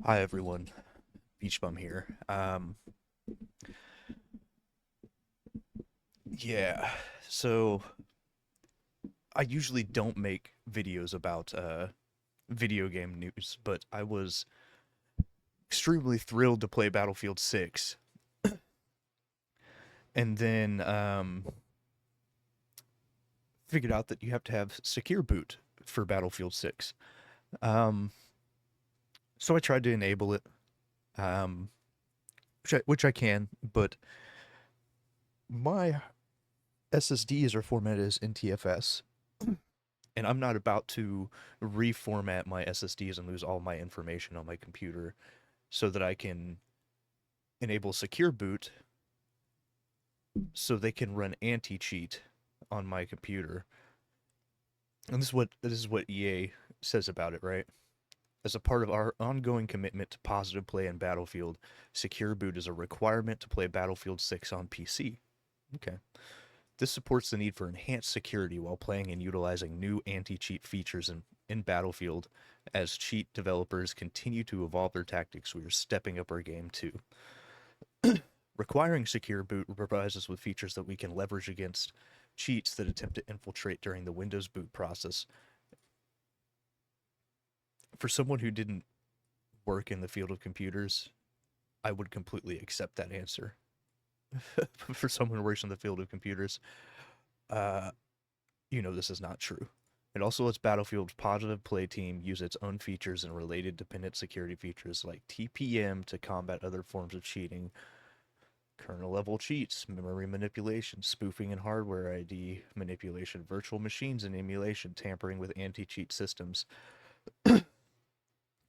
Hi everyone, Beach Bum here. Yeah, so I usually don't make videos about video game news, but I was extremely thrilled to play Battlefield 6, and then figured out that you have to have secure boot for Battlefield 6. Um, so I tried to enable it, um, which I can, but my SSDs are formatted as NTFS, and I'm not about to reformat my SSDs and lose all my information on my computer so that I can enable secure boot so they can run anti-cheat on my computer. And this is what EA says about it, right? As a part of our ongoing commitment to positive play in Battlefield, secure boot is a requirement to play Battlefield 6 on PC. Okay. This supports the need for enhanced security while playing and utilizing new anti-cheat features in Battlefield. As cheat developers continue to evolve their tactics, we are stepping up our game too. Requiring secure boot provides us with features that we can leverage against cheats that attempt to infiltrate during the Windows boot process. For someone who didn't work in the field of computers, I would completely accept that answer. For someone who works in the field of computers, uh, this is not true. It also lets Battlefield's positive play team use its own features and related dependent security features like TPM to combat other forms of cheating, kernel level cheats, memory manipulation, spoofing and hardware ID manipulation, virtual machines and emulation, tampering with anti cheat systems.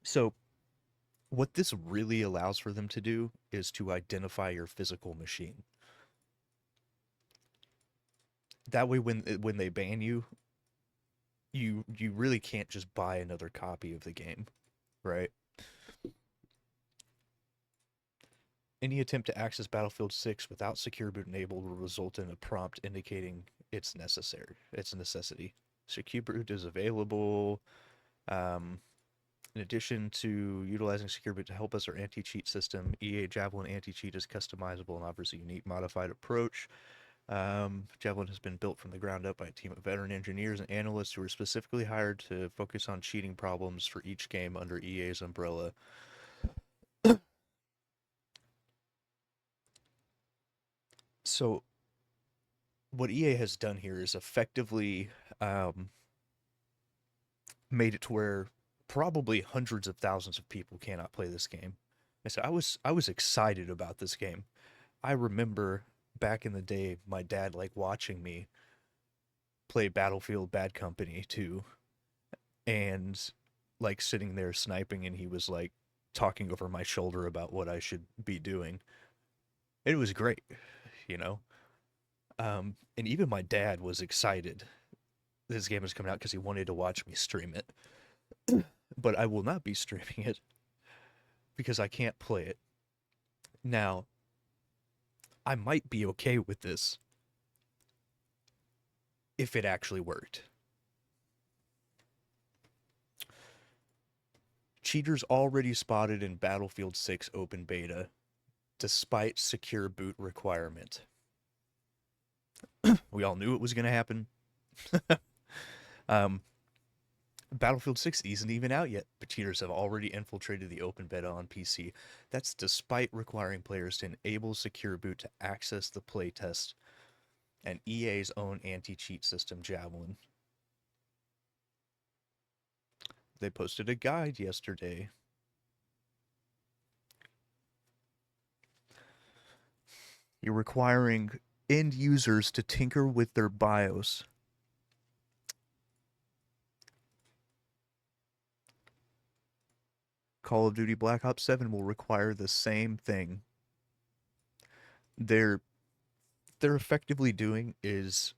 So, what this really allows for them to do is to identify your physical machine. That way, when they ban you, you really can't just buy another copy of the game, right? Any attempt to access Battlefield 6 without secure boot enabled will result in a prompt indicating it's necessary. It's a necessity. Secure boot is available. Um, in addition to utilizing secure boot to help us, our anti-cheat system, EA Javelin anti-cheat, is customizable and offers a unique modified approach. Javelin has been built from the ground up by a team of veteran engineers and analysts who are specifically hired to focus on cheating problems for each game under EA's umbrella. So what EA has done here is effectively um, made it to where probably hundreds of thousands of people cannot play this game. I was excited about this game. I remember back in the day, my dad like watching me play Battlefield Bad Company 2 and like sitting there sniping, and he was like talking over my shoulder about what I should be doing. It was great, you know. And even my dad was excited this game was coming out because he wanted to watch me stream it. But I will not be streaming it because I can't play it. Now, I might be okay with this if it actually worked. Cheaters already spotted in Battlefield 6 open beta, despite secure boot requirement. We all knew it was going to happen. um, Battlefield 6 isn't even out yet, but cheaters have already infiltrated the open beta on PC. That's despite requiring players to enable secure boot to access the playtest and EA's own anti-cheat system, Javelin. They posted a guide yesterday. You're requiring end users to tinker with their BIOS. Call of Duty Black Ops 7 will require the same thing. They're they're effectively doing is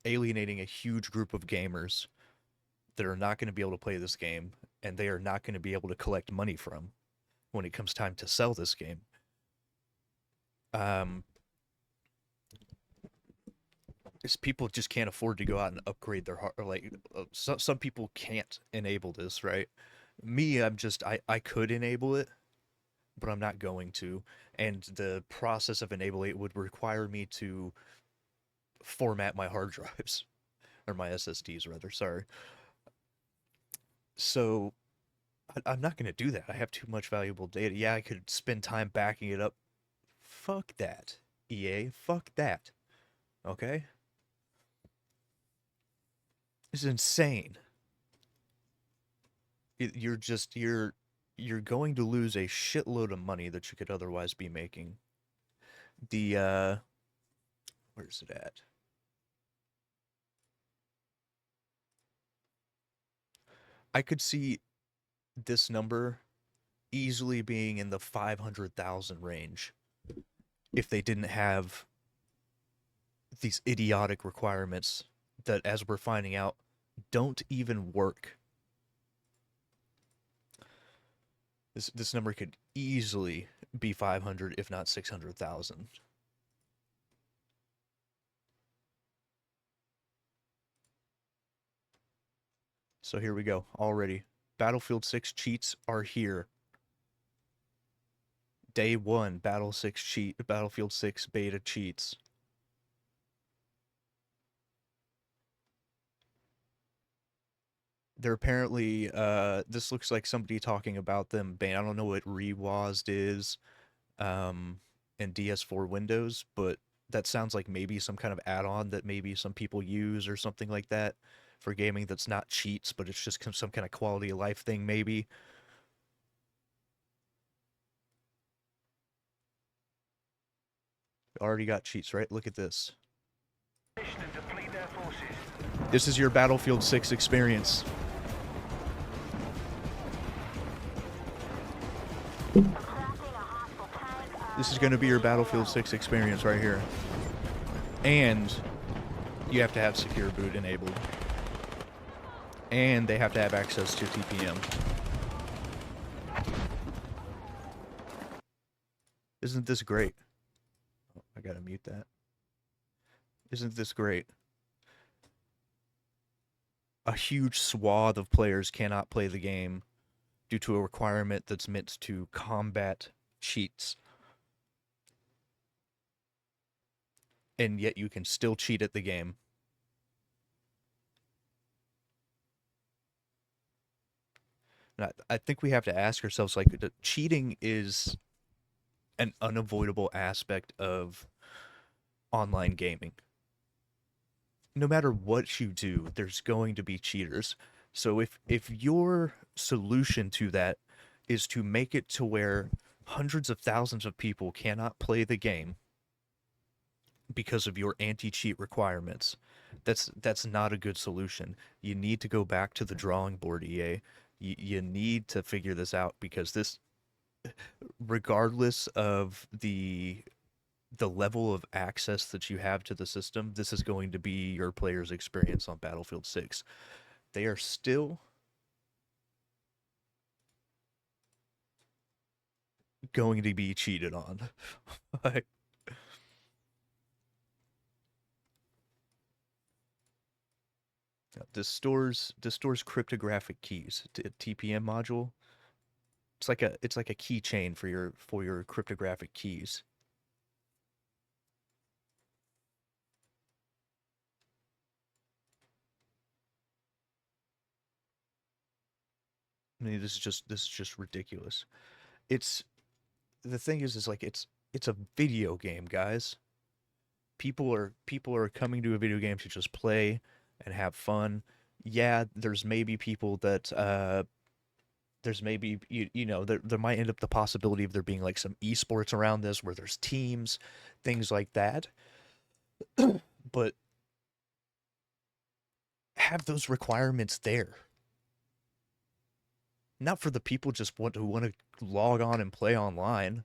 alienating a huge group of gamers that are not going to be able to play this game, and they are not going to be able to collect money from when it comes time to sell this game. Um, is people just can't afford to go out and upgrade their hard. Or like some people can't enable this, right? Me, I could enable it, but I'm not going to. And the process of enabling it would require me to format my hard drives, or my SSDs rather, sorry. So I'm not going to do that. I have too much valuable data. Yeah, I could spend time backing it up. Fuck that, EA. Fuck that. Okay? It's insane. You're going to lose a shitload of money that you could otherwise be making. The where's it at? I could see this number easily being in the 500,000 range if they didn't have these idiotic requirements that, as we're finding out, don't even work. This number could easily be 500, if not 600,000. So here we go. Already, Battlefield 6 cheats are here. Day 1, Battlefield 6 beta cheats. They're apparently this looks like somebody talking about them ban. I don't know what rewasd is in DS4 Windows, but that sounds like maybe some kind of add-on that maybe some people use or something like that for gaming that's not cheats, but it's just some kind of quality of life thing maybe. Already got cheats, right? Look at this. This is your Battlefield 6 experience. This is going to be your Battlefield 6 experience right here. And you have to have secure boot enabled. And they have to have access to TPM. Isn't this great? Oh, I gotta mute that. Isn't this great? A huge swath of players cannot play the game due to a requirement that's meant to combat cheats. And yet you can still cheat at the game. And I think we have to ask ourselves, like, cheating is an unavoidable aspect of online gaming. No matter what you do, there's going to be cheaters. So if your solution to that is to make it to where hundreds of thousands of people cannot play the game because of your anti-cheat requirements, that's not a good solution. You need to go back to the drawing board, EA. You need to figure this out, because this, regardless of the level of access that you have to the system, this is going to be your player's experience on Battlefield 6. They are still going to be cheated on. This stores cryptographic keys. TPM module. It's like a keychain for your cryptographic keys. I mean, this is just ridiculous. It's The thing is like it's a video game, guys. People are coming to a video game to just play and have fun. Yeah, there's maybe people that there's maybe there might end up the possibility of there being like some esports around this where there's teams, things like that. But have those requirements there. Not for the people just who want to log on and play online.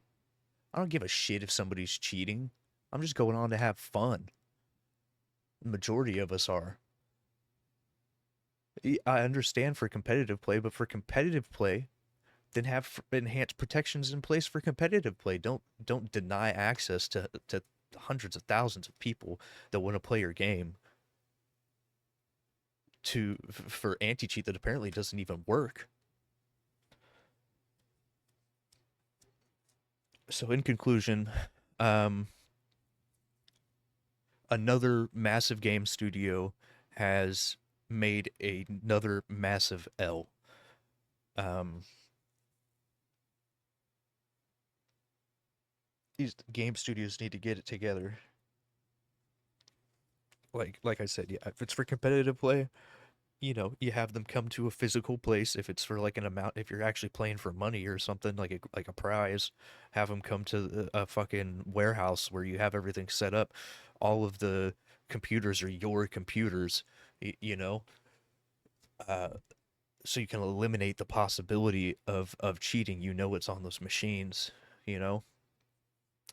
I don't give a shit if somebody's cheating. I'm just going on to have fun. The majority of us are. I understand for competitive play, but for competitive play, then have enhanced protections in place for competitive play. Don't deny access to hundreds of thousands of people that want to play your game for anti-cheat that apparently doesn't even work. So in conclusion, um, another massive game studio has made another massive L. Um, these game studios need to get it together. Like I said, yeah, if it's for competitive play, you have them come to a physical place. If it's for like an amount, if you're actually playing for money or something like a prize, have them come to a fucking warehouse where you have everything set up. All of the computers are your computers, you know, uh, so you can eliminate the possibility of cheating. You know it's on those machines. You know,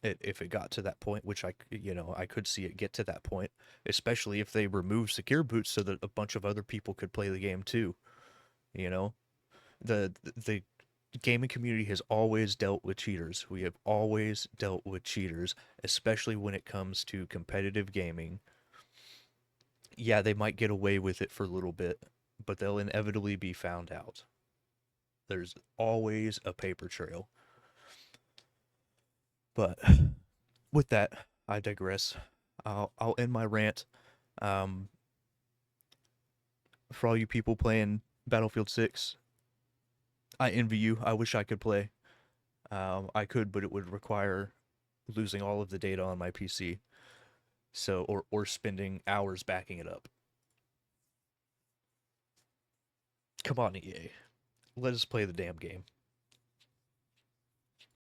if it got to that point, which I could see it get to that point, especially if they remove secure boots so that a bunch of other people could play the game too. You know, the gaming community has always dealt with cheaters. We have always dealt with cheaters, especially when it comes to competitive gaming. Yeah, they might get away with it for a little bit, but they'll inevitably be found out. There's always a paper trail. But with that, I digress. I'll end my rant. Um, for all you people playing Battlefield 6, I envy you. I wish I could play. I could, but it would require losing all of the data on my PC. So, or spending hours backing it up. Come on, EA. Let us play the damn game.